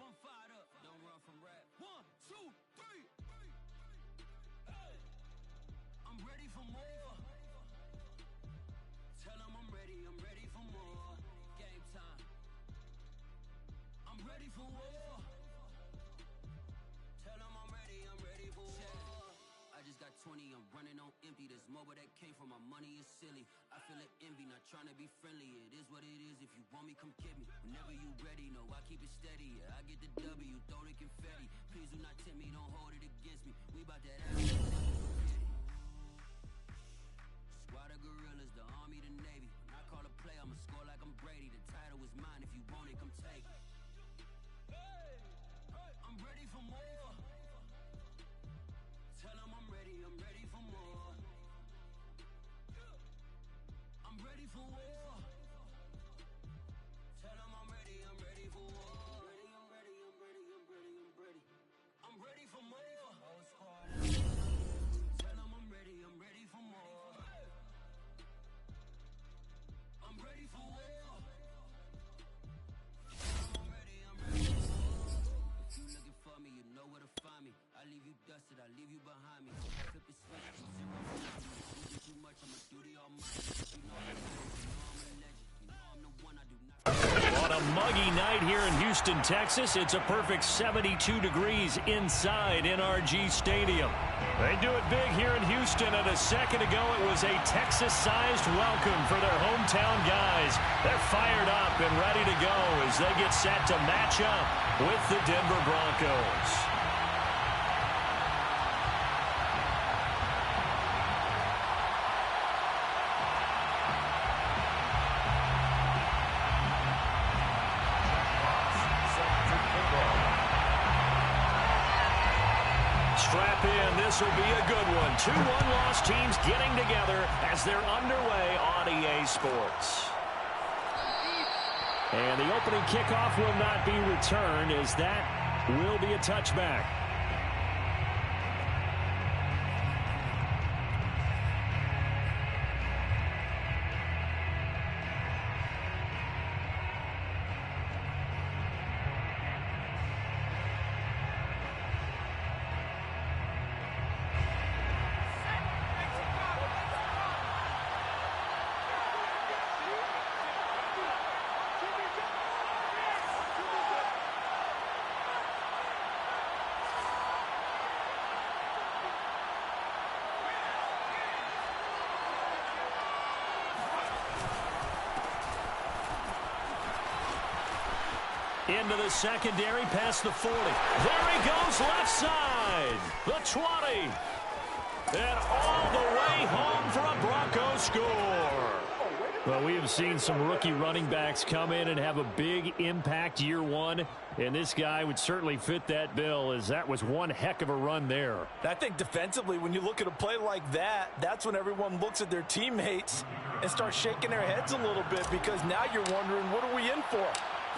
I'm fired up. Don't run from rap. 1, 2, 3. Hey. I'm ready for more. Tell them I'm ready for more. Game time. I'm ready for war. Tell them I'm ready for war. I just got 20, I'm running on empty. This mobile that came from my money is silly. I feel it envy, not trying to be friendly. It is what it is, if you want me, come get me. Whenever you ready, no, I keep it steady. Yeah, I get the W, throw the confetti. Please do not tempt me, don't hold it against me. We bout that ass. Squad of gorillas, the army, the navy. When I call a play, I'ma score like I'm Brady. The title is mine, if you want it, come take it. Hey, I'm ready for more. Tell them I'm ready for more. I'm ready for war. Tell them I'm ready for war. I'm ready for more. Tell them I'm ready for more. I'm ready for war. I'm ready for war. If you looking for me, you know where to find me. I leave you dusted, I leave you behind me. Flip the switch, I'm zero behind me. You do too much, I'ma do the almighty. You know I'm a legend, you know I'm the one, I do not. On a muggy night here in Houston, Texas, it's a perfect 72 degrees inside NRG Stadium. They do it big here in Houston, and a second ago it was a Texas-sized welcome for their hometown guys. They're fired up and ready to go as they get set to match up with the Denver Broncos. Strap in, this will be a good one. 2 one-loss teams getting together as they're underway on EA Sports. And the opening kickoff will not be returned, as that will be a touchback. Into the secondary, past the 40. There he goes, left side. The 20. And all the way home for a Broncos score. Well, we have seen some rookie running backs come in and have a big impact year one. And this guy would certainly fit that bill, as that was one heck of a run there. I think defensively, when you look at a play like that, that's when everyone looks at their teammates and starts shaking their heads a little bit, because now you're wondering, what are we in for?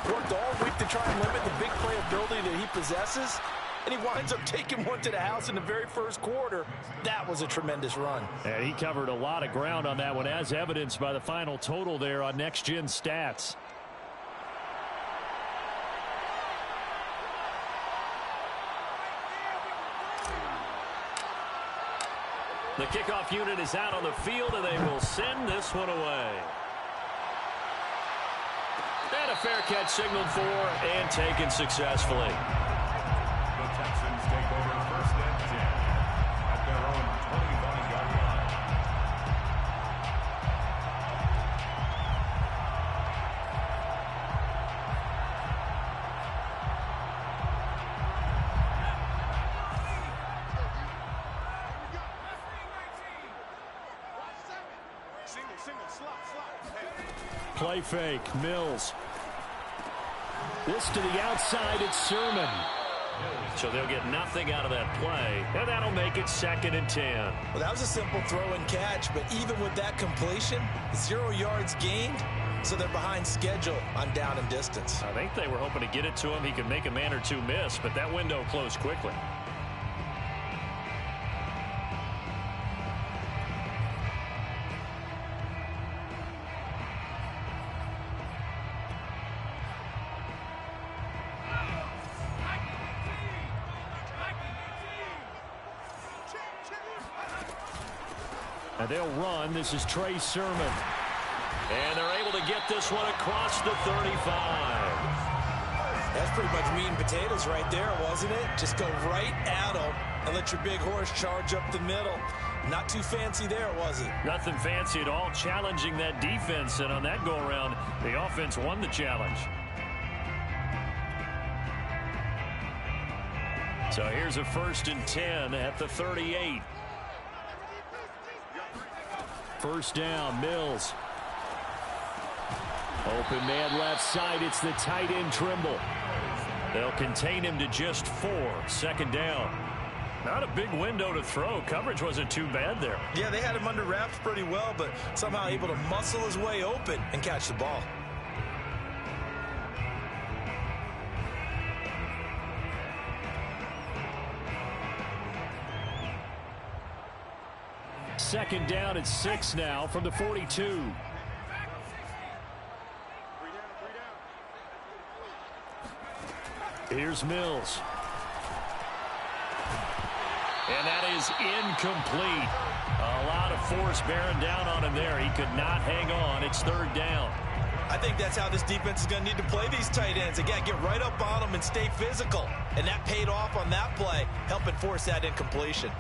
Worked all week to try and limit the big playability that he possesses, and he winds up taking one to the house in the very first quarter. That was a tremendous run. And he covered a lot of ground on that one, as evidenced by the final total there on Next Gen Stats. The kickoff unit is out on the field, and they will send this one away. And a fair catch signaled for and taken successfully. The Texans take over first and 10 at their own 25-yard line. Single, slot. Play fake, Mills. This to the outside, it's Sermon. So they'll get nothing out of that play, and that'll make it 2nd and 10. Well, that was a simple throw and catch, but even with that completion, 0 yards gained, so they're behind schedule on down and distance. I think they were hoping to get it to him. He could make a man or two miss, but that window closed quickly. And they'll run. This is Trey Sermon. And they're able to get this one across the 35. That's pretty much meat and potatoes right there, wasn't it? Just go right at them and let your big horse charge up the middle. Not too fancy there, was it? Nothing fancy at all, challenging that defense. And on that go-around, the offense won the challenge. So here's a 1st and 10 at the 38. First down, Mills. Open man left side. It's the tight end Trimble. They'll contain him to just 4. 2nd down. Not a big window to throw. Coverage wasn't too bad there. Yeah, they had him under wraps pretty well, but somehow able to muscle his way open and catch the ball. Second down at 6 now from the 42. Here's Mills. And that is incomplete. A lot of force bearing down on him there. He could not hang on. It's 3rd down. I think that's how this defense is going to need to play these tight ends. They got to get right up on them and stay physical. And that paid off on that play, helping force that incompletion.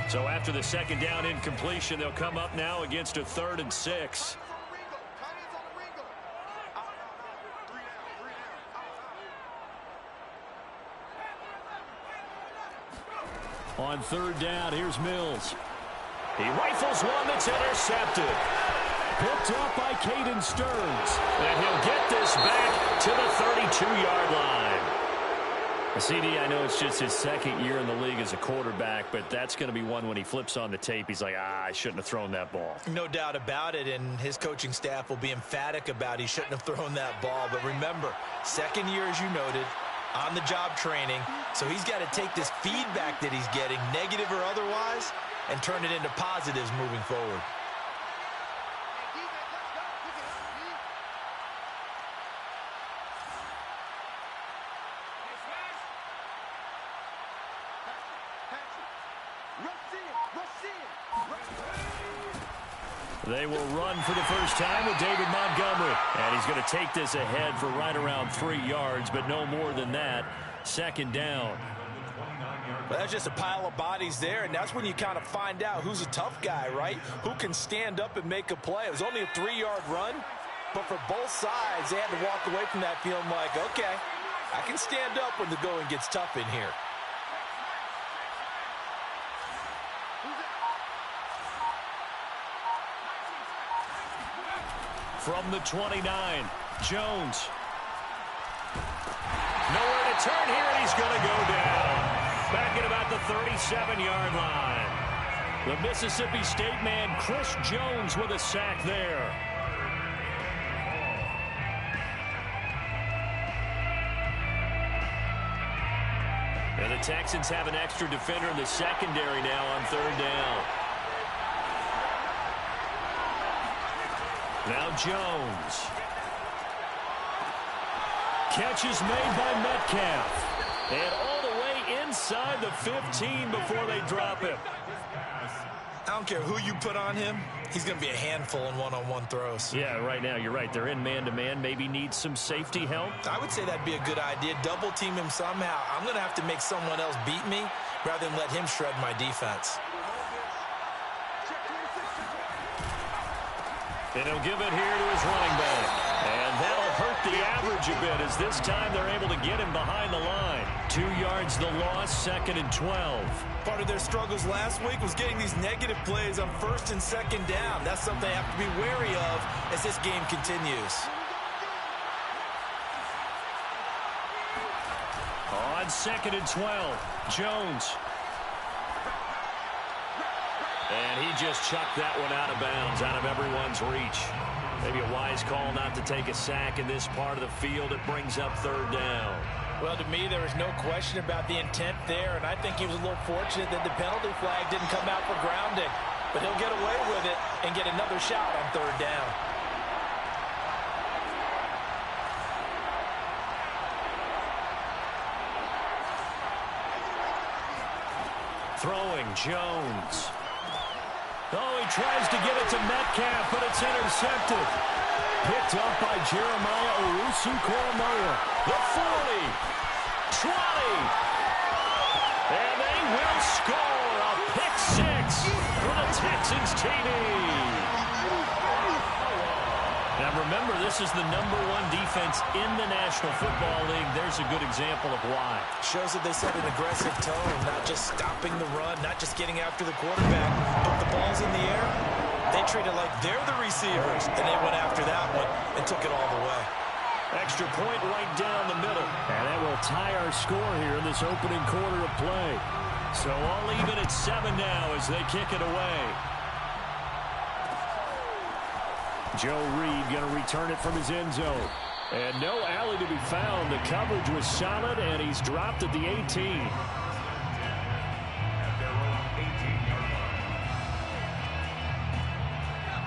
So after the 2nd down incompletion, they'll come up now against a 3rd and 6. On 3rd down, here's Mills. He rifles one that's intercepted. Picked up by Caden Stearns. And he'll get this back to the 32-yard line. CD, I know it's just his 2nd year in the league as a quarterback, but that's going to be one when he flips on the tape. He's like, I shouldn't have thrown that ball. No doubt about it, and his coaching staff will be emphatic about he shouldn't have thrown that ball. But remember, 2nd year, as you noted, on-the-job training, so he's got to take this feedback that he's getting, negative or otherwise, and turn it into positives moving forward. They will run for the first time with David Montgomery. And he's going to take this ahead for right around 3 yards, but no more than that. 2nd down. Well, that's just a pile of bodies there, and that's when you kind of find out who's a tough guy, right? Who can stand up and make a play. It was only a 3-yard run, but for both sides, they had to walk away from that feeling like, okay, I can stand up when the going gets tough in here. From the 29, Jones. Nowhere to turn here, and he's going to go down. Back at about the 37-yard line. The Mississippi State man, Chris Jones, with a sack there. And the Texans have an extra defender in the secondary now on 3rd down. Now Jones. Catch is made by Metcalf. And all the way inside the 15 before they drop him. I don't care who you put on him. He's going to be a handful in one-on-one throws. Yeah, right now you're right. They're in man-to-man. Maybe needs some safety help. I would say that'd be a good idea. Double team him somehow. I'm going to have to make someone else beat me rather than let him shred my defense. And he'll give it here to his running back. And that'll hurt the average a bit as this time they're able to get him behind the line. 2 yards the loss, 2nd and 12. Part of their struggles last week was getting these negative plays on 1st and 2nd down. That's something they have to be wary of as this game continues. On 2nd and 12, Jones. And he just chucked that one out of bounds, out of everyone's reach. Maybe a wise call not to take a sack in this part of the field. It brings up 3rd down. Well, to me, there was no question about the intent there, and I think he was a little fortunate that the penalty flag didn't come out for grounding. But he'll get away with it and get another shot on 3rd down. Throwing, Jones. Oh, he tries to get it to Metcalf, but it's intercepted. Picked up by Jeremiah Owusu-Koramoah. The 40, 20, and they will score a pick six for the Texans TD. Now remember, this is the #1 defense in the National Football League. There's a good example of why. Shows that they set an aggressive tone, not just stopping the run, not just getting after the quarterback, but the ball's in the air. They treat it like they're the receivers, and they went after that one and took it all the way. Extra point right down the middle. And that will tie our score here in this opening quarter of play. So all even at 7 now as they kick it away. Joe Reed going to return it from his end zone. And no alley to be found. The coverage was solid, and he's dropped at the 18.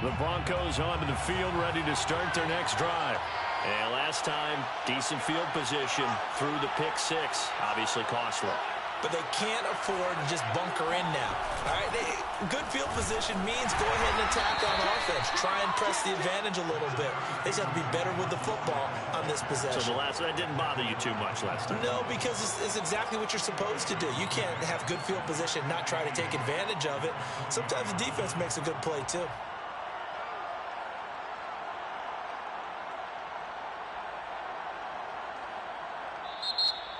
The Broncos onto the field, ready to start their next drive. And last time, decent field position through the pick six. Obviously costly. But they can't afford to just bunker in now. All right, good field position means go ahead and attack on offense. Try and press the advantage a little bit. They just have to be better with the football on this possession. So that didn't bother you too much last time? No, because it's exactly what you're supposed to do. You can't have good field position, not try to take advantage of it. Sometimes the defense makes a good play too.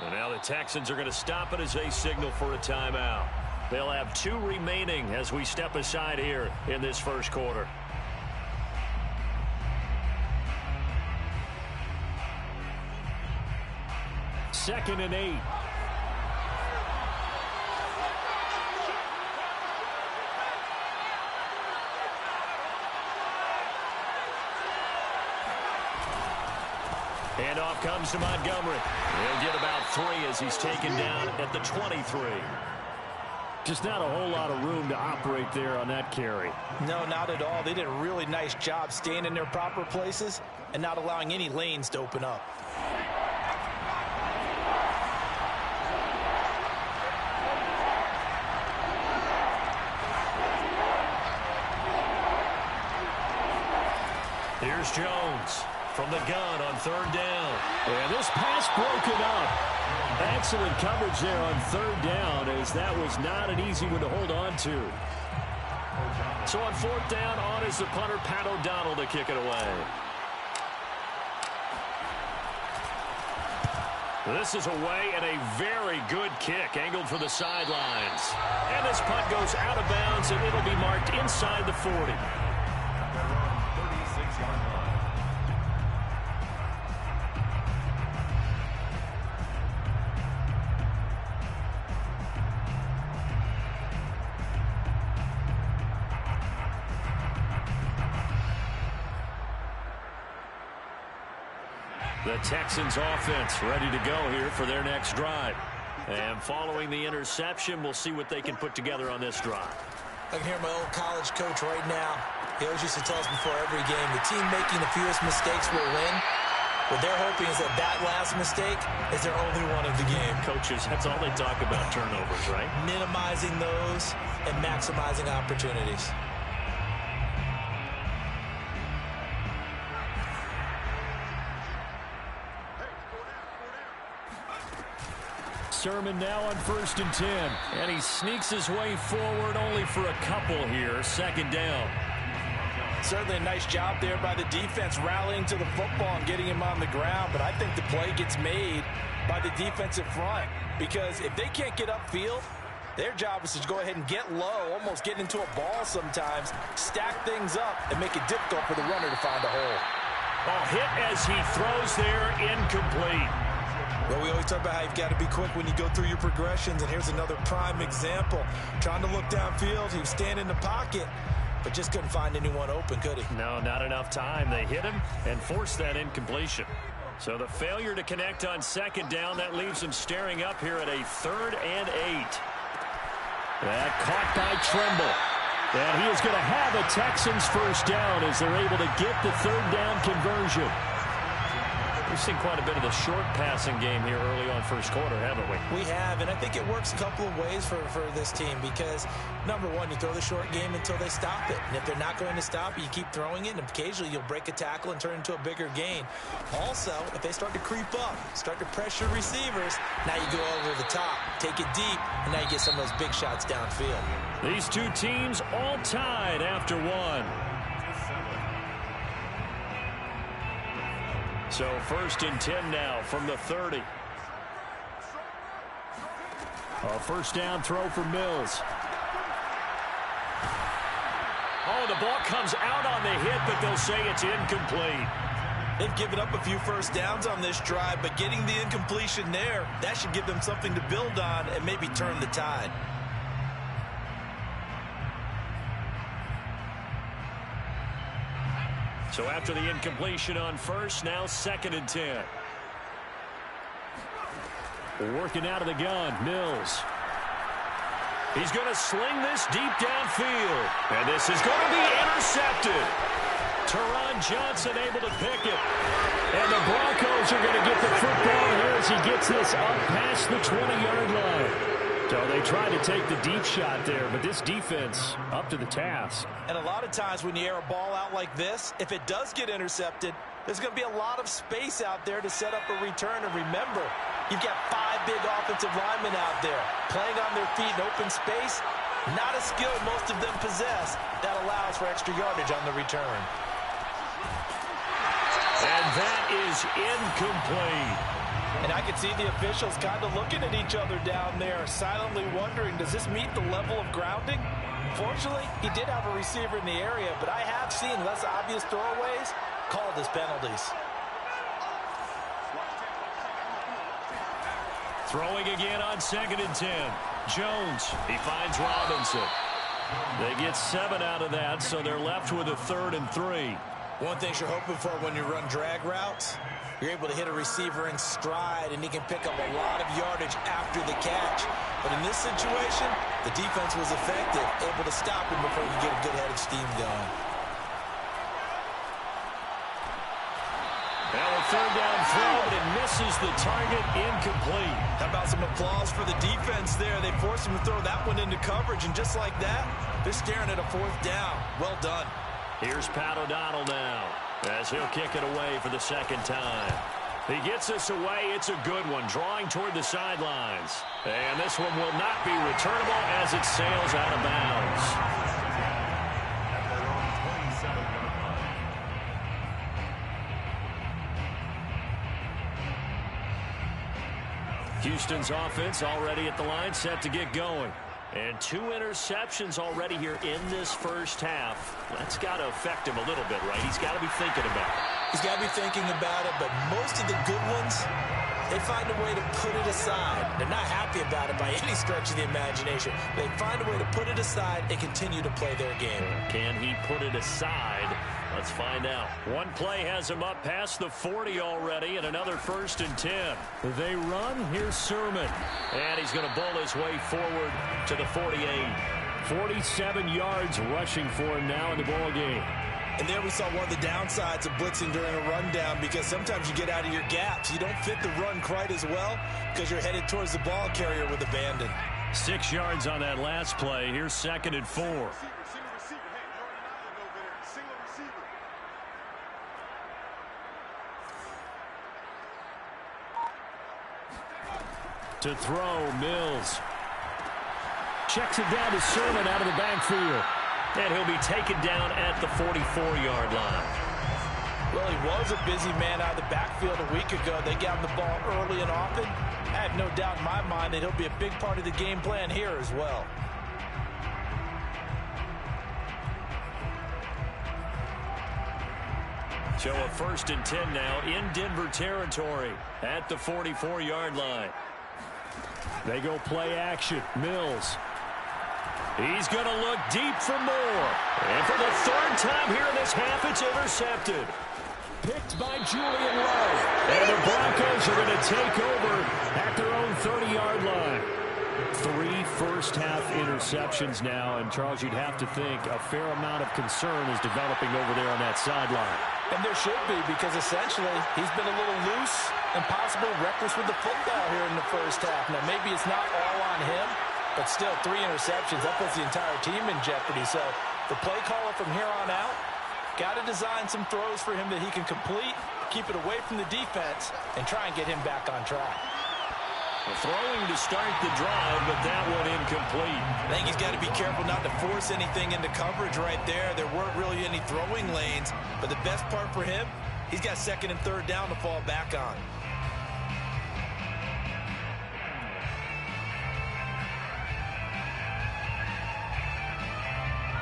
And now the Texans are going to stop it as they signal for a timeout. They'll have 2 remaining as we step aside here in this first quarter. Second and 8. Handoff comes to Montgomery. He'll get about 3 as he's taken down at the 23. Just not a whole lot of room to operate there on that carry. No, not at all. They did a really nice job staying in their proper places and not allowing any lanes to open up. Here's Jones from the gun on 3rd down. And this pass broken up. Excellent coverage there on 3rd down, as that was not an easy one to hold on to. So on 4th down, on is the punter, Pat O'Donnell, to kick it away. This is away, and a very good kick, angled for the sidelines. And this punt goes out of bounds, and it'll be marked inside the 40. The Texans offense ready to go here for their next drive. And following the interception, we'll see what they can put together on this drive. I can hear my old college coach right now. He always used to tell us before every game, the team making the fewest mistakes will win. What they're hoping is that last mistake is their only one of the game. Coaches, that's all they talk about, turnovers, right? Minimizing those and maximizing opportunities. Sermon now on 1st and 10. And he sneaks his way forward only for a couple here. 2nd down. Certainly a nice job there by the defense rallying to the football and getting him on the ground. But I think the play gets made by the defensive front. Because if they can't get upfield, their job is to go ahead and get low, almost get into a ball sometimes, stack things up, and make it difficult for the runner to find a hole. Oh, hit as he throws there, incomplete. Well, we always talk about how you've got to be quick when you go through your progressions, and here's another prime example. Trying to look downfield, he was standing in the pocket, but just couldn't find anyone open, could he? No, not enough time. They hit him and forced that incompletion. So the failure to connect on 2nd down, that leaves him staring up here at a 3rd and 8. That caught by Tremble. And he is going to have a Texans first down as they're able to get the 3rd down conversion. We've seen quite a bit of the short passing game here early on first quarter, haven't we? We have, and I think it works a couple of ways for this team because, number one, you throw the short game until they stop it. And if they're not going to stop it, you keep throwing it, and occasionally you'll break a tackle and turn it into a bigger gain. Also, if they start to creep up, start to pressure receivers, now you go over the top, take it deep, and now you get some of those big shots downfield. These two teams all tied after one. So 1st and 10 now from the 30. A first down throw for Mills. Oh, the ball comes out on the hit, but they'll say it's incomplete. They've given up a few first downs on this drive, but getting the incompletion there, that should give them something to build on and maybe turn the tide. So after the incompletion on first, now 2nd and 10. Working out of the gun, Mills. He's going to sling this deep downfield. And this is going to be intercepted. Teron Johnson able to pick it. And the Broncos are going to get the football here as he gets this up past the 20-yard line. So they tried to take the deep shot there, but this defense up to the task. And a lot of times when you air a ball out like this, if it does get intercepted, there's going to be a lot of space out there to set up a return. And remember, you've got 5 big offensive linemen out there playing on their feet in open space. Not a skill most of them possess that allows for extra yardage on the return. And that is incomplete. And I can see the officials kind of looking at each other down there, silently wondering, does this meet the level of grounding? Fortunately, he did have a receiver in the area, but I have seen less obvious throwaways called as penalties. Throwing again on 2nd and 10. Jones, he finds Robinson. They get 7 out of that, so they're left with a 3rd and 3. One thing you're hoping for when you run drag routes, you're able to hit a receiver in stride, and he can pick up a lot of yardage after the catch. But in this situation, the defense was effective, able to stop him before he could get a good head of steam going. Now a 3rd down throw, but it misses the target, incomplete. How about some applause for the defense there? They forced him to throw that one into coverage, and just like that, they're staring at a 4th down. Well done. Here's Pat O'Donnell now, as he'll kick it away for the 2nd time. He gets this away. It's a good one, drawing toward the sidelines. And this one will not be returnable as it sails out of bounds. At their own 27-yard line. Houston's offense already at the line, set to get going. And 2 interceptions already here in this first half. That's got to affect him a little bit, right? He's got to be thinking about it. He's got to be thinking about it, but most of the good ones, they find a way to put it aside. They're not happy about it by any stretch of the imagination. They find a way to put it aside and continue to play their game. Can he put it aside? Let's find out. One play has him up past the 40 already, and another 1st and 10. They run. Here's Sermon. And he's going to bowl his way forward to the 48. 47 yards rushing for him now in the ball game. And there we saw one of the downsides of blitzing during a rundown, because sometimes you get out of your gaps. You don't fit the run quite as well because you're headed towards the ball carrier with abandon. 6 yards on that last play. Here's 2nd and 4. To throw, Mills. Checks it down to Sermon out of the backfield. And he'll be taken down at the 44-yard line. Well, he was a busy man out of the backfield a week ago. They got him the ball early and often. I have no doubt in my mind that he'll be a big part of the game plan here as well. So a 1st and 10 now in Denver territory at the 44-yard line. They go play action. Mills. He's going to look deep for more. And for the 3rd time here in this half, it's intercepted. Picked by Julian Lowe. And the Broncos are going to take over at their own 30-yard line. 3 first-half interceptions now. And, Charles, you'd have to think a fair amount of concern is developing over there on that sideline. And there should be, because essentially he's been a little loose and possibly reckless with the football here in the first half. Now, maybe it's not all on him, but still 3 interceptions. That puts the entire team in jeopardy. So the play caller from here on out, got to design some throws for him that he can complete, keep it away from the defense, and try and get him back on track. Throwing to start the drive, but that one incomplete. I think he's got to be careful not to force anything into coverage right there. There weren't really any throwing lanes, but the best part for him, he's got 2nd and 3rd down to fall back on.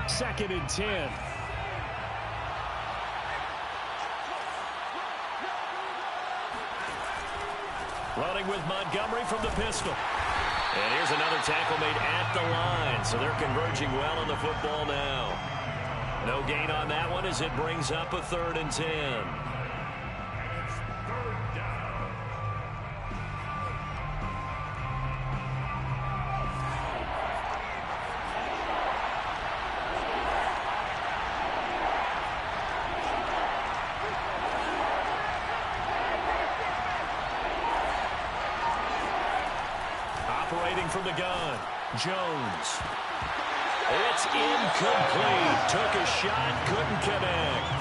Second and 10. Running with Montgomery from the pistol. And here's another tackle made at the line. So they're converging well on the football now. No gain on that one as it brings up a 3rd and 10. It's 3rd down. Operating from the gun, Jones. It's incomplete. Took a shot, couldn't connect.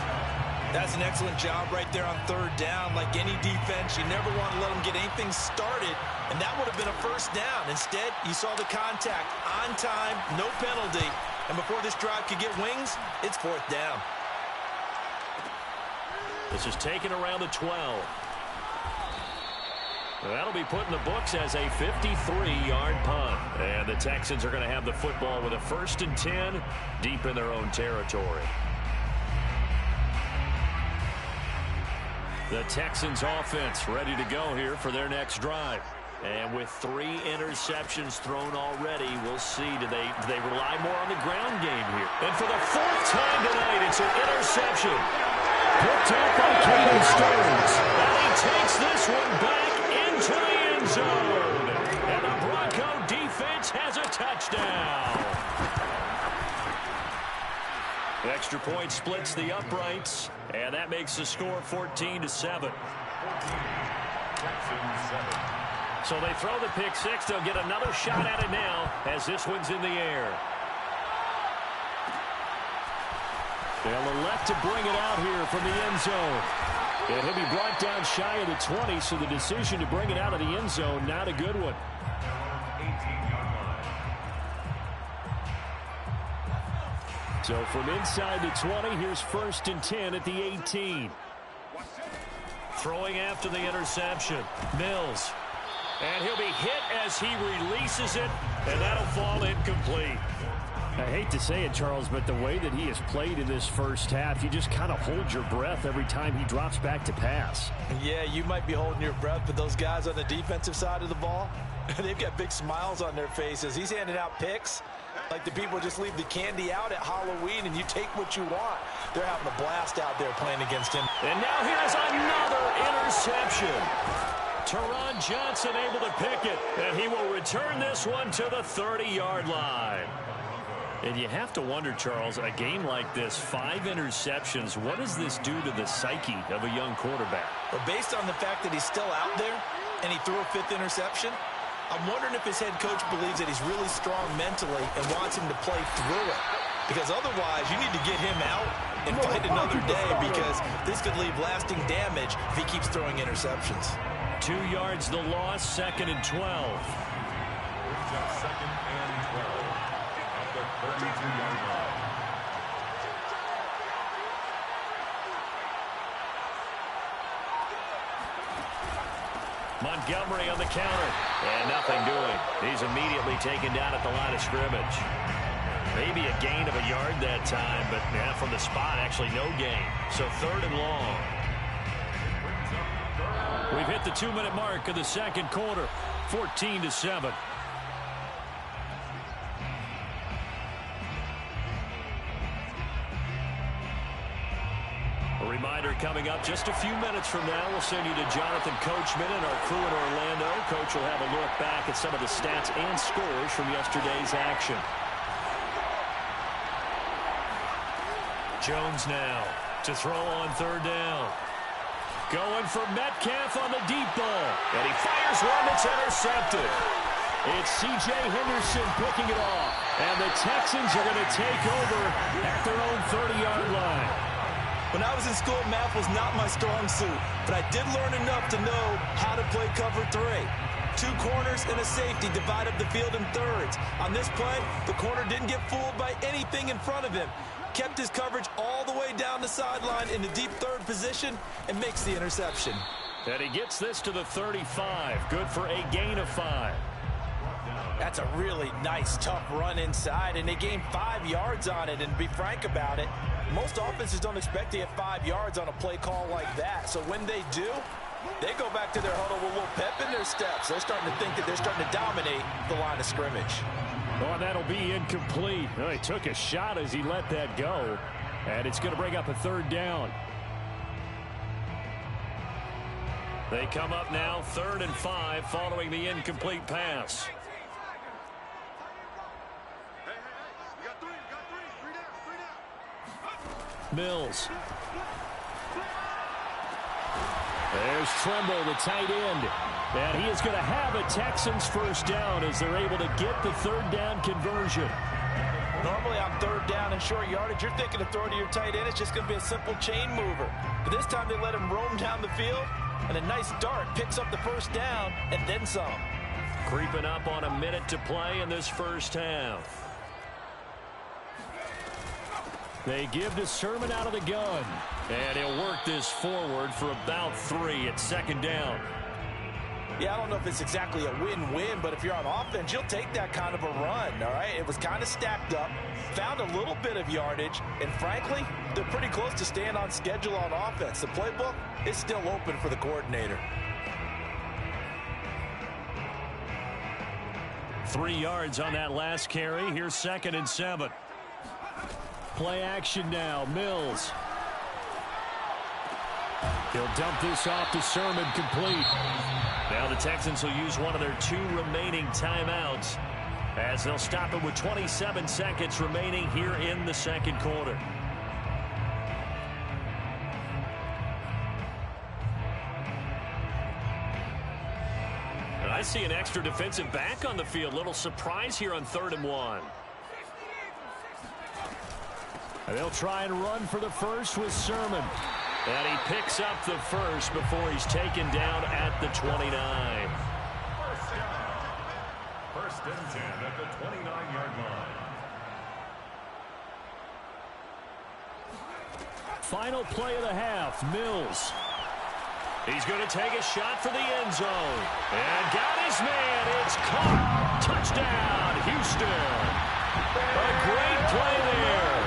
That's an excellent job right there on 3rd down. Like any defense, you never want to let them get anything started, and that would have been a 1st down. Instead, you saw the contact on time, no penalty, and before this drive could get wings, it's 4th down. This is taken around the 12. That'll be put in the books as a 53-yard punt. And the Texans are going to have the football with a 1st and 10 deep in their own territory. The Texans offense ready to go here for their next drive. And with 3 interceptions thrown already, we'll see, do they rely more on the ground game here? And for the 4th time tonight, it's an interception. Picked up by Caden Stearns. And he takes this one back into the end zone. And the Bronco defense has a touchdown. The extra point splits the uprights, and that makes the score 14-7. 14, Texans 7. So they throw the pick 6. They'll get another shot at it now as this one's in the air. They'll elect to bring it out here from the end zone. And he'll be brought down shy of the 20, so the decision to bring it out of the end zone, not a good one. 18-yard line. So from inside the 20, here's 1st and 10 at the 18. Throwing after the interception, Mills. And he'll be hit as he releases it, and that'll fall incomplete. I hate to say it, Charles, but the way that he has played in this first half, you just kind of hold your breath every time he drops back to pass. Yeah, you might be holding your breath, but those guys on the defensive side of the ball, they've got big smiles on their faces. He's handing out picks like the people just leave the candy out at Halloween and you take what you want. They're having a blast out there playing against him. And now here's another interception. Teron Johnson able to pick it, and he will return this one to the 30-yard line. And you have to wonder, Charles, a game like this, 5 interceptions, what does this do to the psyche of a young quarterback? But based on the fact that he's still out there and he threw a 5th interception, I'm wondering if his head coach believes that he's really strong mentally and wants him to play through it. Because otherwise, you need to get him out and find another day, because this could leave lasting damage if he keeps throwing interceptions. 2 yards the loss, 2nd and 12. Brings up 2nd and 12 at the 32-yard line. Montgomery on the counter, and nothing doing. He's immediately taken down at the line of scrimmage. Maybe a gain of a yard that time, but yeah, from the spot, actually no gain. So 3rd and long. We've hit the 2-minute mark of the second quarter, 14-7. A reminder coming up just a few minutes from now, we'll send you to Jonathan Coachman and our crew in Orlando. Coach will have a look back at some of the stats and scores from yesterday's action. Jones now to throw on third down. Going for Metcalf on the deep ball. And he fires one that's intercepted. It's C.J. Henderson picking it off. And the Texans are going to take over at their own 30-yard line. When I was in school, math was not my strong suit, but I did learn enough to know how to play cover 3. 2 corners and a safety divide up the field in thirds. On this play, the corner didn't get fooled by anything in front of him. Kept his coverage all the way down the sideline in the deep third position and makes the interception. And he gets this to the 35. Good for a gain of 5. That's a really nice, tough run inside, and they gained 5 yards on it. And to be frank about it, most offenses don't expect to get 5 yards on a play call like that. So when they do, they go back to their huddle with a little pep in their steps. They're starting to think that they're starting to dominate the line of scrimmage. Oh, that'll be incomplete. Well, he took a shot as he let that go, and it's going to bring up a third down. They come up now 3rd and 5 following the incomplete pass. Mills. There's Tremble, the tight end. And he is going to have a Texans first down as they're able to get the third down conversion. Normally on third down and short yardage, you're thinking of throwing to your tight end. It's just going to be a simple chain mover. But this time they let him roam down the field, and a nice dart picks up the first down and then some. Creeping up on a minute to play in this first half. They give to Sermon out of the gun. And he'll work this forward for about 3 at 2nd down. Yeah, I don't know if it's exactly a win-win, but if you're on offense, you'll take that kind of a run, all right? It was kind of stacked up, found a little bit of yardage, and frankly, they're pretty close to staying on schedule on offense. The playbook is still open for the coordinator. 3 yards on that last carry. Here's 2nd and 7. Play action now. Mills. He'll dump this off to Sermon, complete. Now the Texans will use one of their 2 remaining timeouts as they'll stop it with 27 seconds remaining here in the second quarter. And I see an extra defensive back on the field. Little surprise here on 3rd and 1. And they'll try and run for the first with Sermon. And he picks up the first before he's taken down at the 29. First down. 1st and 10 at the 29-yard line. Final play of the half, Mills. He's going to take a shot for the end zone. And got his man. It's caught. Touchdown, Houston. A great play there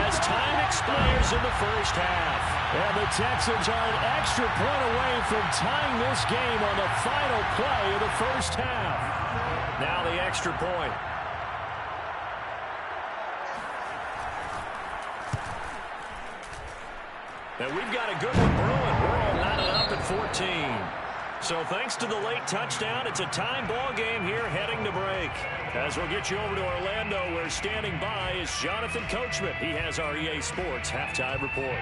as time expires in the first half. And the Texans are an extra point away from tying this game on the final play of the first half. Now the extra point. And we've got a good one brewing. We're all knotted up at 14. So thanks to the late touchdown, it's a time ball game here heading to break. As we'll get you over to Orlando, where standing by is Jonathan Coachman. He has our EA Sports halftime report.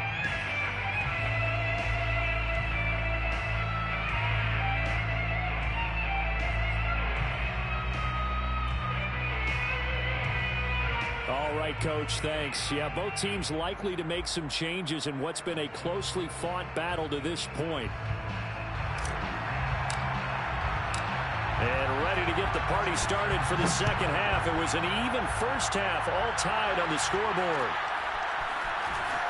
All right, Coach, thanks. Yeah, both teams likely to make some changes in what's been a closely fought battle to this point. And ready to get the party started for the second half. It was an even first half, all tied on the scoreboard.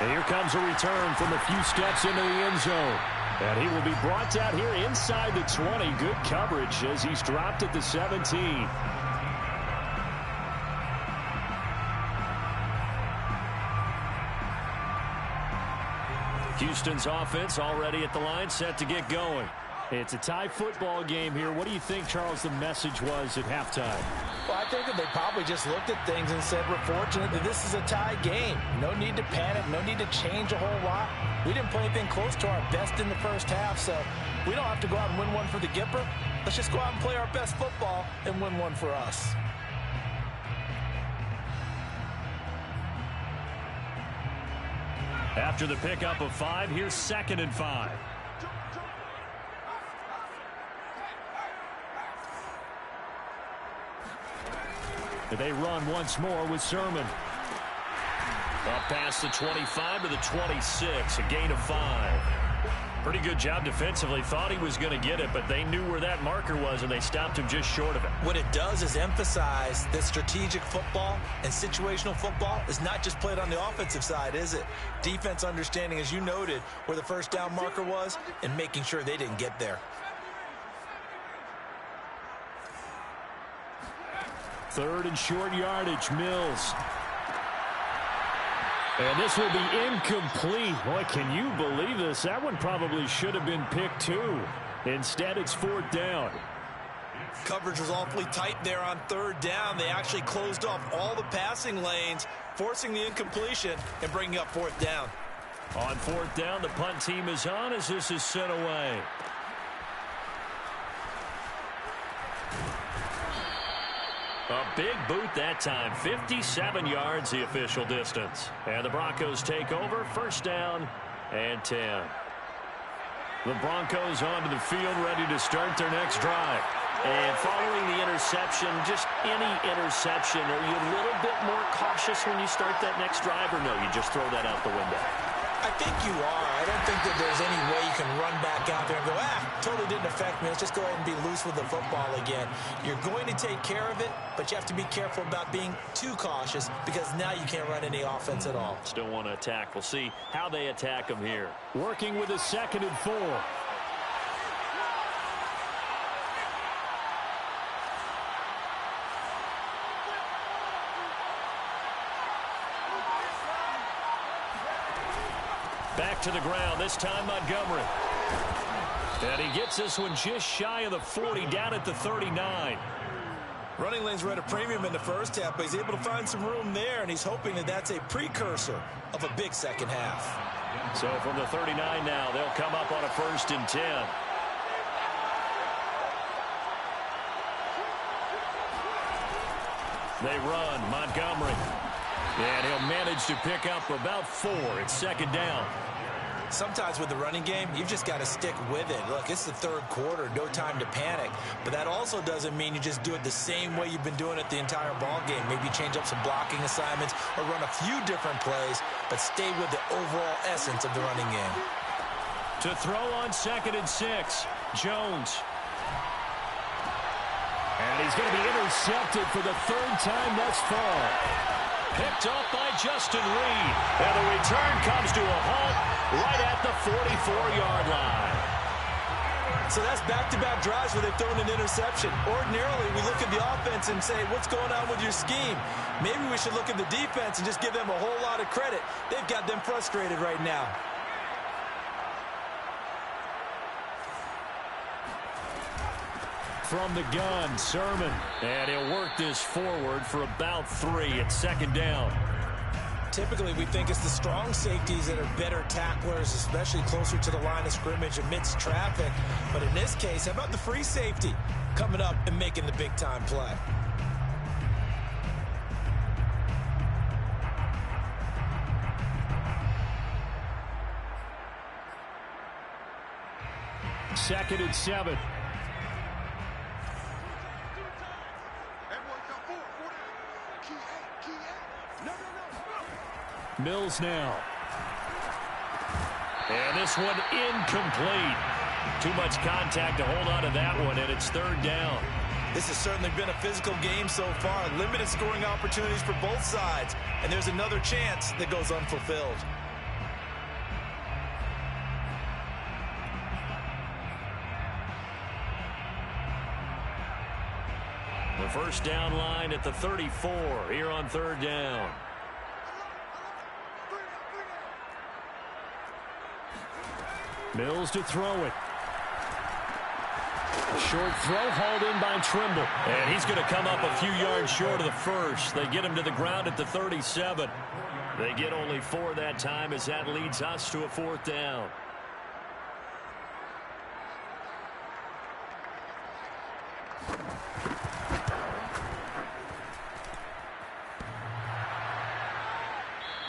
And here comes a return from a few steps into the end zone. And he will be brought out here inside the 20. Good coverage as he's dropped at the 17. Houston's offense already at the line, set to get going. It's a tie football game here. What do you think, Charles, the message was at halftime? Well, I think that they probably just looked at things and said, we're fortunate that this is a tie game. No need to panic, no need to change a whole lot. We didn't play anything close to our best in the first half, so we don't have to go out and win one for the Gipper. Let's just go out and play our best football and win one for us. After the pickup of 5, here's 2nd and 5. They run once more with Sermon. Up past the 25 to the 26, a gain of 5. Pretty good job defensively. Thought he was going to get it, but they knew where that marker was, and they stopped him just short of it. What it does is emphasize that strategic football and situational football is not just played on the offensive side, is it? Defense understanding, as you noted, where the first down marker was and making sure they didn't get there. 3rd and short yardage, Mills. And this will be incomplete. Boy, can you believe this? That one probably should have been picked too. Instead, it's 4th down. Coverage was awfully tight there on 3rd down. They actually closed off all the passing lanes, forcing the incompletion and bringing up 4th down. On 4th down, the punt team is on as this is sent away. A big boot that time. 57 yards the official distance. And the Broncos take over. 1st down and 10. The Broncos onto the field, ready to start their next drive. And following the interception, just any interception, are you a little bit more cautious when you start that next drive, or no, you just throw that out the window? I think you are. I don't think that there's any way you can run back out there and go, totally didn't affect me. Let's just go ahead and be loose with the football again. You're going to take care of it, but you have to be careful about being too cautious because now you can't run any offense at all. Still want to attack. We'll see how they attack them here. Working with a 2nd and 4. Back to the ground, this time Montgomery. And he gets this one just shy of the 40, down at the 39. Running lanes were at a premium in the first half, but he's able to find some room there, and he's hoping that that's a precursor of a big second half. So from the 39 now, they'll come up on a 1st and 10. They run, Montgomery. And he'll manage to pick up about 4. It's 2nd down. Sometimes with the running game, you've just got to stick with it. Look, it's the 3rd quarter, no time to panic. But that also doesn't mean you just do it the same way you've been doing it the entire ball game. Maybe change up some blocking assignments or run a few different plays, but stay with the overall essence of the running game. To throw on 2nd and 6, Jones. And he's going to be intercepted for the 3rd time thus far. Picked off by Justin Reed. And the return comes to a halt right at the 44-yard line. So that's back-to-back drives where they've thrown an interception. Ordinarily, we look at the offense and say, what's going on with your scheme? Maybe we should look at the defense and just give them a whole lot of credit. They've got them frustrated right now. From the gun, Sermon. And he'll work this forward for about 3. It's 2nd down. Typically, we think it's the strong safeties that are better tacklers, especially closer to the line of scrimmage amidst traffic. But in this case, how about the free safety coming up and making the big-time play? Second and 7. Mills now. And this one incomplete. Too much contact to hold on to that one, and it's 3rd down. This has certainly been a physical game so far. Limited scoring opportunities for both sides. And there's another chance that goes unfulfilled. The first down line at the 34 here on 3rd down. Mills to throw it. A short throw hauled in by Trimble. And he's going to come up a few yards short of the first. They get him to the ground at the 37. They get only 4 that time as that leads us to a 4th down.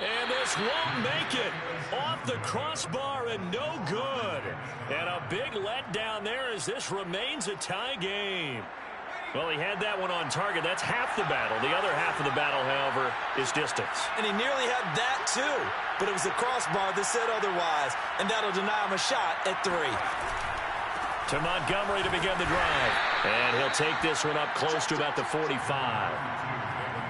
And this won't make it. Off the crossbar and no good. And a big letdown there as this remains a tie game. Well, he had that one on target. That's half the battle. The other half of the battle, however, is distance. And he nearly had that, too. But it was the crossbar that said otherwise. And that'll deny him a shot at 3. To Montgomery to begin the drive. And he'll take this one up close to about the 45.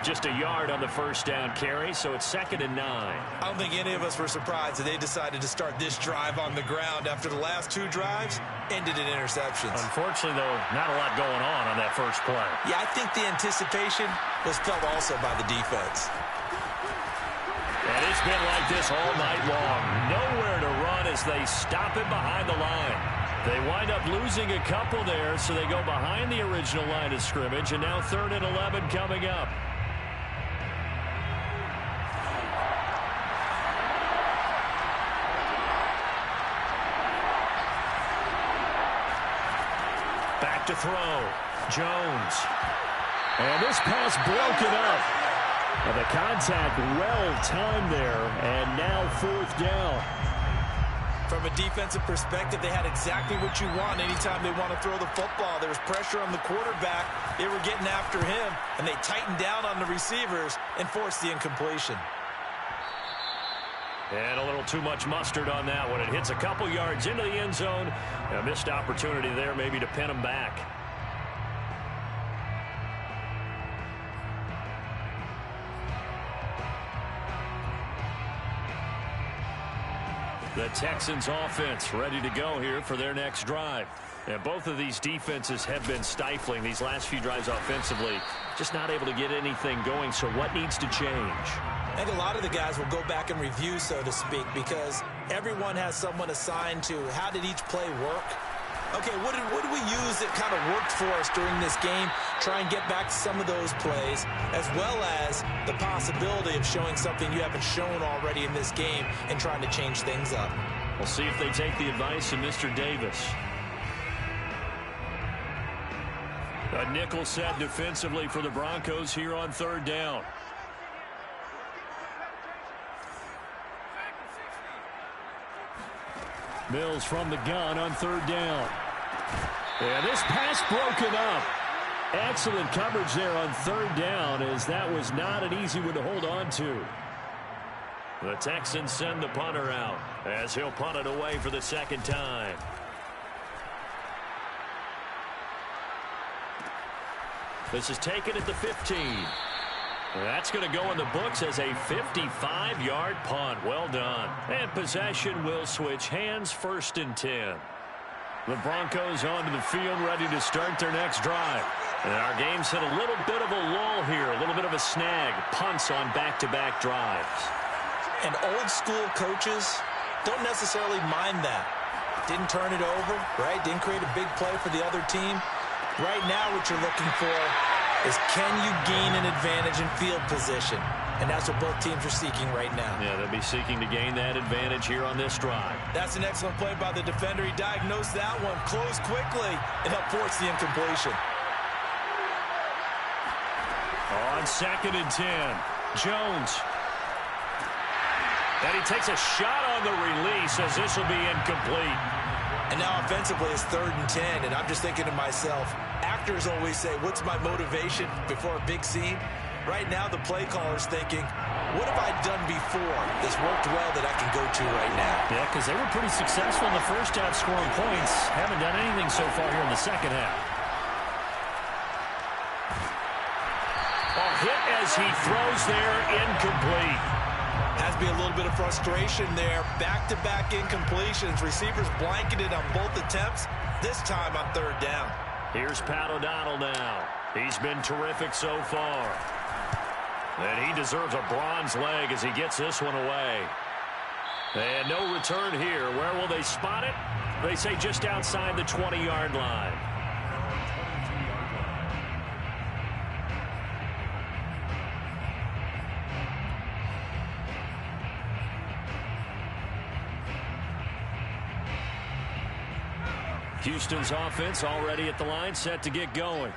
Just a yard on the first down carry, so it's 2nd and 9. I don't think any of us were surprised that they decided to start this drive on the ground after the last 2 drives ended in interceptions. Unfortunately, though, not a lot going on that first play. Yeah, I think the anticipation was felt also by the defense. And it's been like this all night long. Nowhere to run as they stop him behind the line. They wind up losing a couple there, so they go behind the original line of scrimmage, and now 3rd and 11 coming up. Back to throw. Jones. And this pass broken up. And the contact well-timed there, and now 4th down. From a defensive perspective, they had exactly what you want anytime they want to throw the football. There was pressure on the quarterback. They were getting after him, and they tightened down on the receivers and forced the incompletion. And a little too much mustard on that one. It hits a couple yards into the end zone. A missed opportunity there maybe to pin him back. The Texans offense ready to go here for their next drive. And both of these defenses have been stifling these last few drives offensively. Just not able to get anything going, so what needs to change? I think a lot of the guys will go back and review, so to speak, because everyone has someone assigned to how did each play work. Okay, what did we use that kind of worked for us during this game? Try and get back to some of those plays, as well as the possibility of showing something you haven't shown already in this game and trying to change things up. We'll see if they take the advice of Mr. Davis. A nickel set defensively for the Broncos here on 3rd down. Mills from the gun on 3rd down. And this pass broken up. Excellent coverage there on 3rd down, as that was not an easy one to hold on to. The Texans send the punter out as he'll punt it away for the 2nd time. This is taken at the 15. That's going to go in the books as a 55-yard punt. Well done. And possession will switch hands, 1st and 10. The Broncos onto the field, ready to start their next drive. And our game's hit a little bit of a lull here, a little bit of a snag. Punts on back-to-back drives. And old-school coaches don't necessarily mind that. Didn't turn it over, right? Didn't create a big play for the other team. Right now, what you're looking for is can you gain an advantage in field position? And that's what both teams are seeking right now. Yeah, they'll be seeking to gain that advantage here on this drive. That's an excellent play by the defender. He diagnosed that one, closed quickly, and helped force the incompletion. On 2nd and 10, Jones. And he takes a shot on the release as this will be incomplete. And now offensively it's 3rd and 10, and I'm just thinking to myself, actors always say, what's my motivation before a big scene? Right now the play caller's thinking, what have I done before that's worked well that I can go to right now? Yeah, because they were pretty successful in the first half scoring points. Haven't done anything so far here in the second half. A hit as he throws there, incomplete. Has to be a little bit of frustration there. Back-to-back incompletions. Receivers blanketed on both attempts, this time on 3rd down. Here's Pat O'Donnell now. He's been terrific so far. And he deserves a bronze leg as he gets this one away. And no return here. Where will they spot it? They say just outside the 20-yard line. Houston's offense already at the line, set to get going.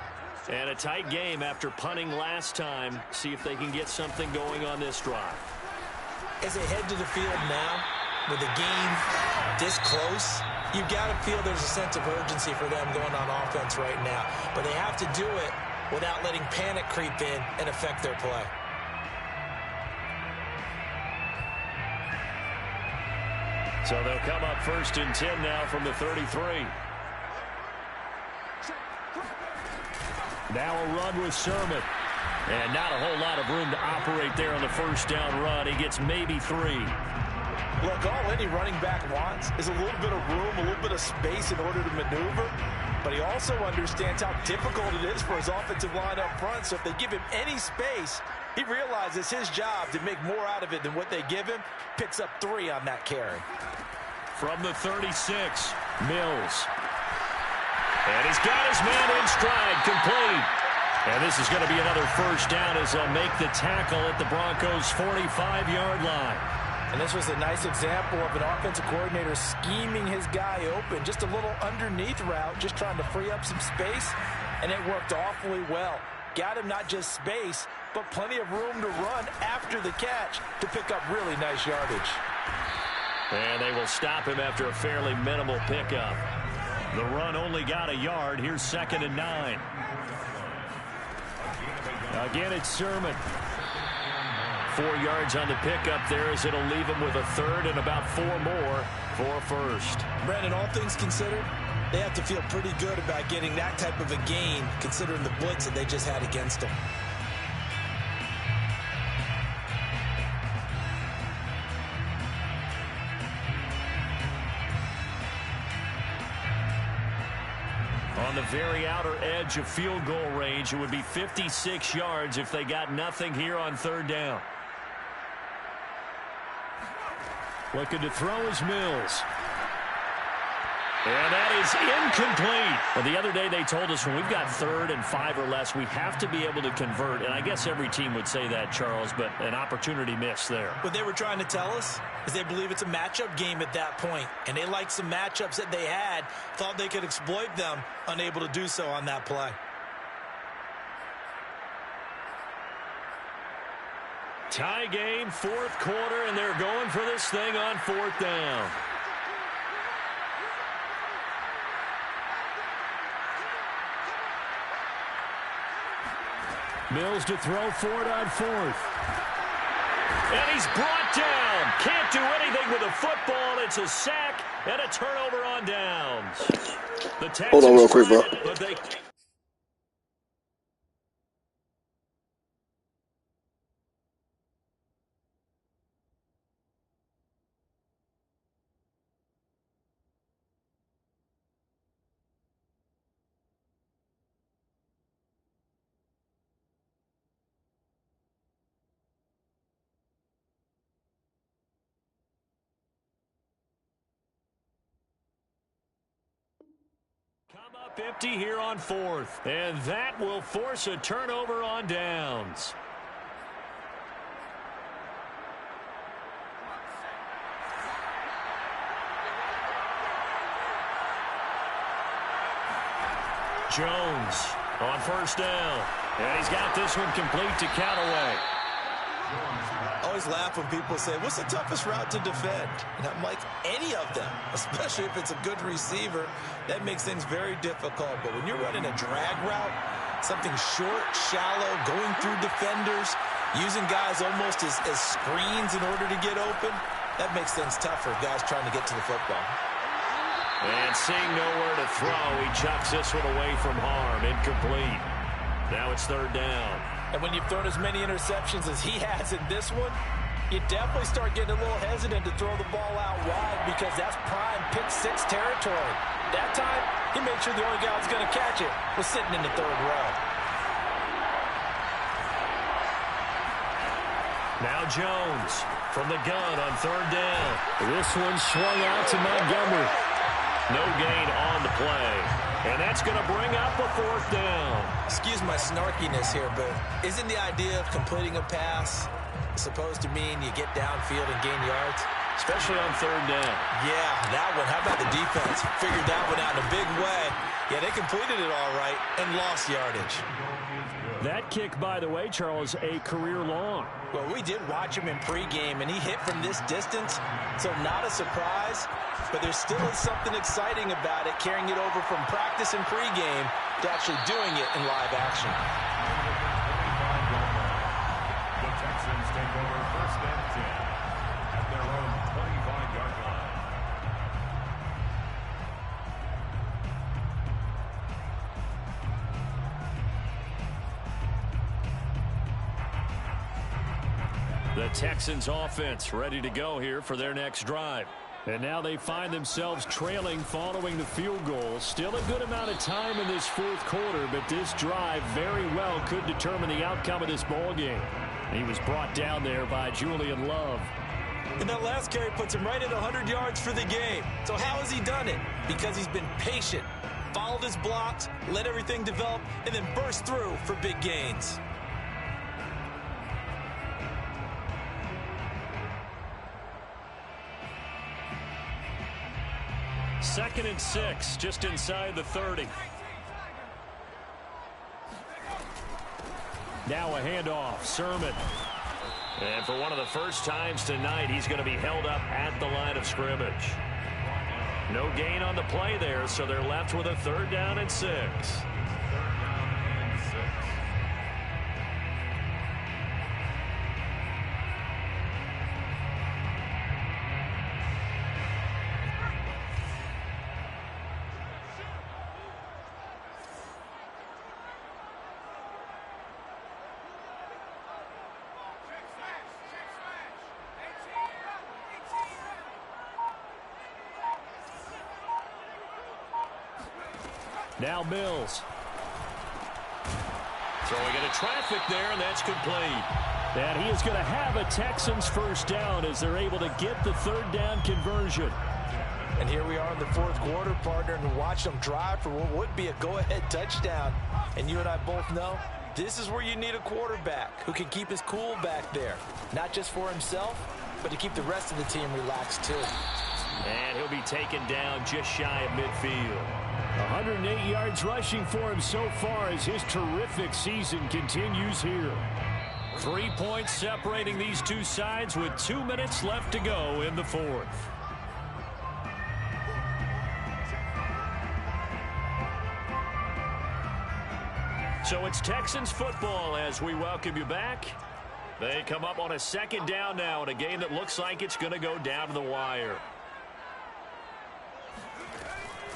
And a tight game after punting last time. See if they can get something going on this drive. As they head to the field now, with a game this close, you've got to feel there's a sense of urgency for them going on offense right now. But they have to do it without letting panic creep in and affect their play. So they'll come up 1st and 10 now from the 33. Now a run with Sermon. And not a whole lot of room to operate there on the first down run. He gets maybe 3. Look, all any running back wants is a little bit of room, a little bit of space in order to maneuver. But he also understands how difficult it is for his offensive line up front. So if they give him any space, he realizes his job to make more out of it than what they give him. Picks up 3 on that carry. From the 36, Mills. And he's got his man in stride, complete. And this is going to be another first down as they'll make the tackle at the Broncos' 45-yard line. And this was a nice example of an offensive coordinator scheming his guy open. Just a little underneath route, just trying to free up some space, and it worked awfully well. Got him not just space, but plenty of room to run after the catch to pick up really nice yardage. And they will stop him after a fairly minimal pickup. The run only got a yard. Here's 2nd and 9. Again, it's Sermon. 4 yards on the pickup there as it'll leave him with a 3rd and about 4 more for a first. Brandon, all things considered, they have to feel pretty good about getting that type of a gain considering the blitz that they just had against them. On the very outer edge of field goal range, it would be 56 yards if they got nothing here on 3rd down. Looking to throw is Mills. And that is incomplete. Well, the other day they told us when we've got 3rd and 5 or less, we have to be able to convert. And I guess every team would say that, Charles, but an opportunity missed there. What they were trying to tell us is they believe it's a matchup game at that point. And they liked some matchups that they had, thought they could exploit them, unable to do so on that play. Tie game, 4th quarter, and they're going for this thing on 4th down. Mills to throw for it on 4th. And he's brought down. Can't do anything with a football. It's a sack and a turnover on downs. The Texans Hold on real quick, bro. but they... Come up empty here on 4th. And that will force a turnover on downs. Jones on 1st down. And he's got this one complete to Callaway. I always laugh when people say, what's the toughest route to defend? And I'm like, any of them, especially if it's a good receiver. That makes things very difficult. But when you're running a drag route, something short, shallow, going through defenders, using guys almost as screens in order to get open, that makes things tough for guys trying to get to the football. And seeing nowhere to throw, he chucks this one away from harm. Incomplete. Now it's 3rd down. And when you've thrown as many interceptions as he has in this one, you definitely start getting a little hesitant to throw the ball out wide because that's prime pick-6 territory. That time, he made sure the only guy who was going to catch it was sitting in the 3rd row. Now Jones from the gun on 3rd down. This one swung out to Montgomery. No gain on the play. And that's going to bring up a 4th down. Excuse my snarkiness here, but isn't the idea of completing a pass supposed to mean you get downfield and gain yards? Especially on 3rd down. Yeah, that one. How about the defense? Figured that one out in a big way. Yeah, they completed it all right and lost yardage. That kick, by the way, Charles, a career long. Well, we did watch him in pregame, and he hit from this distance, so not a surprise. But there still is something exciting about it, carrying it over from practice and pregame to actually doing it in live action. The Texans take over first and 10 at their own 25-yard line. The Texans offense ready to go here for their next drive. And now they find themselves trailing following the field goal. Still a good amount of time in this fourth quarter, but this drive very well could determine the outcome of this ball game. He was brought down there by Julian Love. And that last carry puts him right at 100 yards for the game. So how has he done it? Because he's been patient, followed his blocks, let everything develop, and then burst through for big gains. Second and 6, just inside the 30. Now a handoff, Sermon. And for one of the first times tonight, he's going to be held up at the line of scrimmage. No gain on the play there, so they're left with a 3rd down and 6. Now Mills. Throwing into traffic there, and that's complete. And he is going to have a Texans first down as they're able to get the 3rd down conversion. And here we are in the fourth quarter, partner, and watch them drive for what would be a go-ahead touchdown. And you and I both know this is where you need a quarterback who can keep his cool back there. Not just for himself, but to keep the rest of the team relaxed too. And he'll be taken down just shy of midfield. 108 yards rushing for him so far as his terrific season continues here. 3 points separating these two sides with 2 minutes left to go in the fourth. So it's Texans football as we welcome you back. They come up on a 2nd down now in a game that looks like it's going to go down to the wire.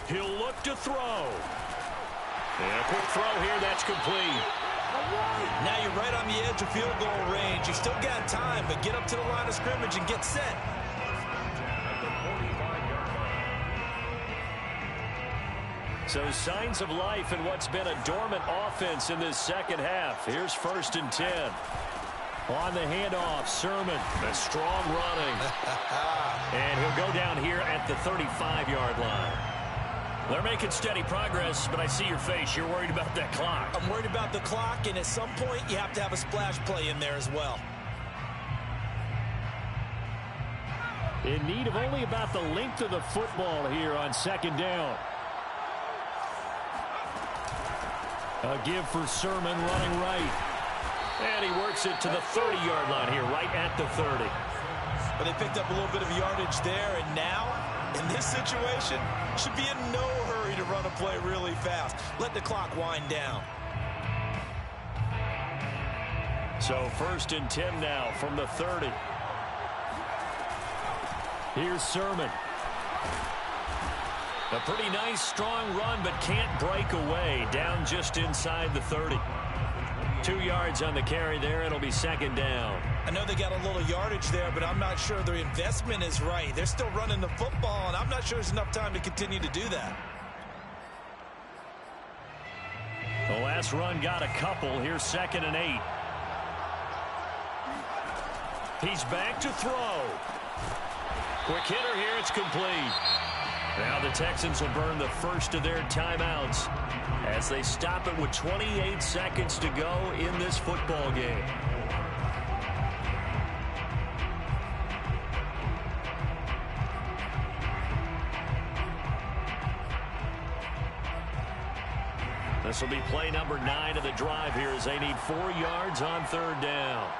He'll look to throw. And a quick throw here, that's complete. Now you're right on the edge of field goal range. You still got time, but get up to the line of scrimmage and get set. So signs of life in what's been a dormant offense in this second half. Here's 1st and 10. On the handoff, Sermon. A strong running. And he'll go down here at the 35-yard line. They're making steady progress, but I see your face. You're worried about that clock. I'm worried about the clock, and at some point, you have to have a splash play in there as well. In need of only about the length of the football here on 2nd down. A give for Sermon running right. And he works it to the 30-yard line here, right at the 30. But they picked up a little bit of yardage there, and now, in this situation, should be in no hurry to run a play really fast. Let the clock wind down. So 1st and 10 now from the 30. Here's Sermon. A pretty nice, strong run, but can't break away. Down just inside the 30. 2 yards on the carry there. It'll be 2nd down. I know they got a little yardage there, but I'm not sure their investment is right. They're still running the football, and I'm not sure there's enough time to continue to do that. The last run got a couple. Here's 2nd and 8. He's back to throw. Quick hitter here. It's complete. Now the Texans will burn the first of their timeouts as they stop it with 28 seconds to go in this football game. This will be play number 9 of the drive here as they need 4 yards on 3rd down.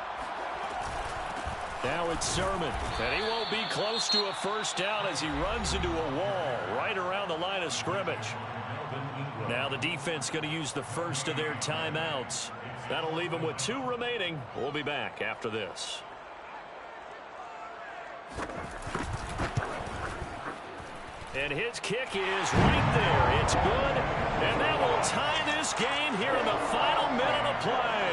Now it's Sermon, and he won't be close to a first down as he runs into a wall right around the line of scrimmage. Now the defense going to use the first of their timeouts. That'll leave them with 2 remaining. We'll be back after this. And his kick is right there. It's good, and that will tie this game here in the final minute of play.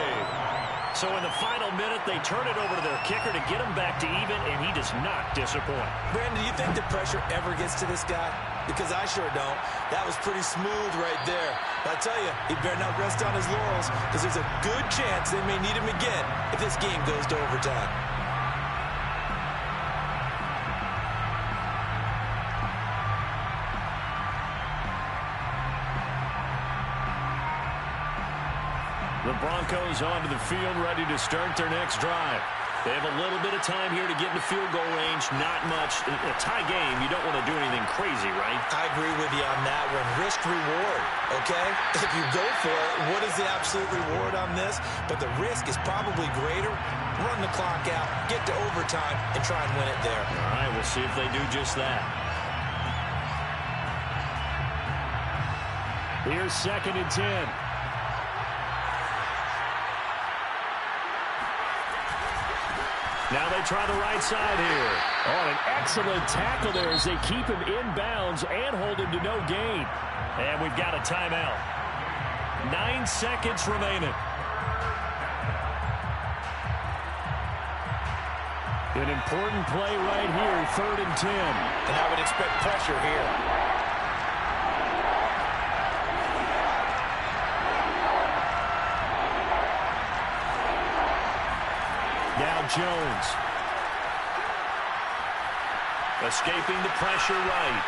So in the final minute, they turn it over to their kicker to get him back to even, and he does not disappoint. Brandon, do you think the pressure ever gets to this guy? Because I sure don't. That was pretty smooth right there. But I tell you, he better not rest on his laurels, because there's a good chance they may need him again if this game goes to overtime. The Broncos onto the field, ready to start their next drive. They have a little bit of time here to get into field goal range. Not much. A tie game, you don't want to do anything crazy, right? I agree with you on that one. Risk-reward, okay? If you go for it, what is the absolute reward on this? But the risk is probably greater. Run the clock out, get to overtime, and try and win it there. All right, we'll see if they do just that. Here's 2nd and 10. Now they try the right side here. Oh, an excellent tackle there as they keep him in bounds and hold him to no gain. And we've got a timeout. 9 seconds remaining. An important play right here, 3rd and 10. And I would expect pressure here. Now Jones. Escaping the pressure right.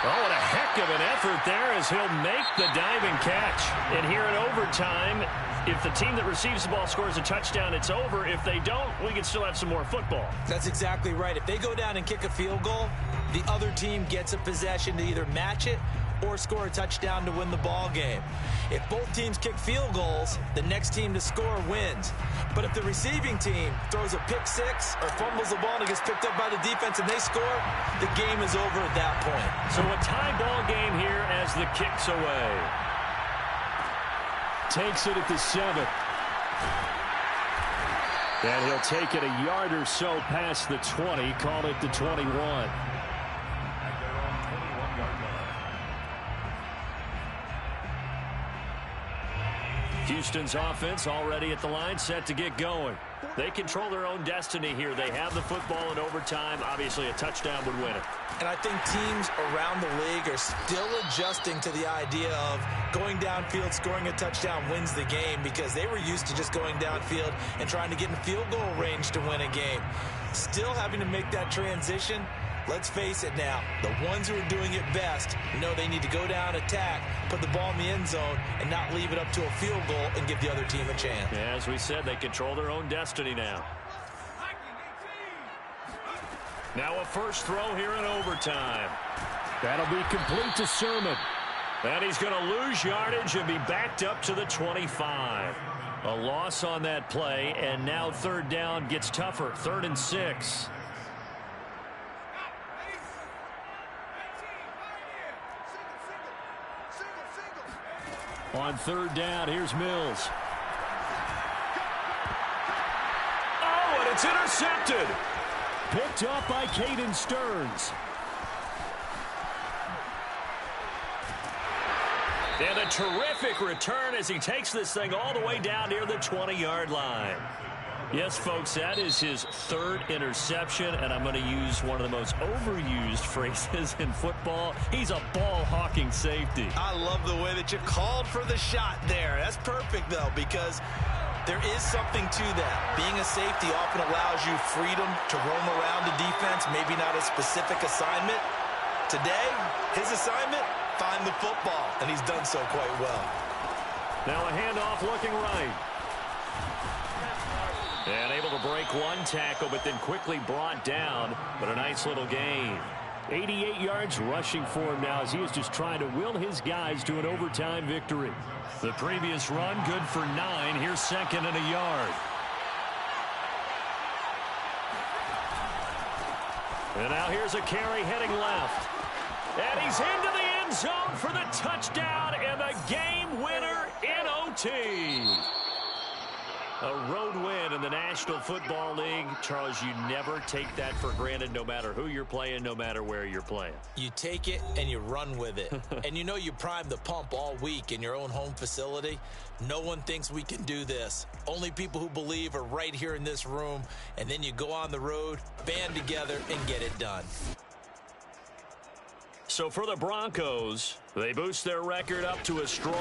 Oh, what a heck of an effort there as he'll make the diving catch. And here in overtime, if the team that receives the ball scores a touchdown, it's over. If they don't, we can still have some more football. That's exactly right. If they go down and kick a field goal, the other team gets a possession to either match it or score a touchdown to win the ball game. If both teams kick field goals, the next team to score wins. But if the receiving team throws a pick six or fumbles the ball and it gets picked up by the defense and they score, the game is over at that point. So a tie ball game here as the kick's away. Takes it at the 7. And he'll take it a yard or so past the 20, call it the 21. Houston's offense already at the line, set to get going. They control their own destiny here. They have the football in overtime. Obviously, a touchdown would win it. And I think teams around the league are still adjusting to the idea of going downfield, scoring a touchdown wins the game, because they were used to just going downfield and trying to get in field goal range to win a game. Still having to make that transition. Let's face it now, the ones who are doing it best know they need to go down, attack, put the ball in the end zone, and not leave it up to a field goal and give the other team a chance. Yeah, as we said, they control their own destiny now. Now a first throw here in overtime. That'll be complete to Sermon. And he's going to lose yardage and be backed up to the 25. A loss on that play, and now 3rd down gets tougher. 3rd and 6. On 3rd down, here's Mills. Oh, and it's intercepted. Picked up by Caden Stearns. And a terrific return as he takes this thing all the way down near the 20-yard line. Yes, folks, that is his 3rd interception, and I'm going to use one of the most overused phrases in football. He's a ball-hawking safety. I love the way that you called for the shot there. That's perfect, though, because there is something to that. Being a safety often allows you freedom to roam around the defense, maybe not a specific assignment. Today, his assignment, find the football, and he's done so quite well. Now a handoff looking right. And able to break one tackle, but then quickly brought down. But a nice little gain. 88 yards rushing for him now as he is just trying to will his guys to an overtime victory. The previous run, good for 9. Here's second and a yard. And now here's a carry heading left. And he's into the end zone for the touchdown and the game winner in OT. A road win in the National Football League. Charles, you never take that for granted no matter who you're playing, no matter where you're playing. You take it and you run with it. And you know you primed the pump all week in your own home facility. No one thinks we can do this. Only people who believe are right here in this room. And then you go on the road, band together, and get it done. So for the Broncos, they boost their record up to a strong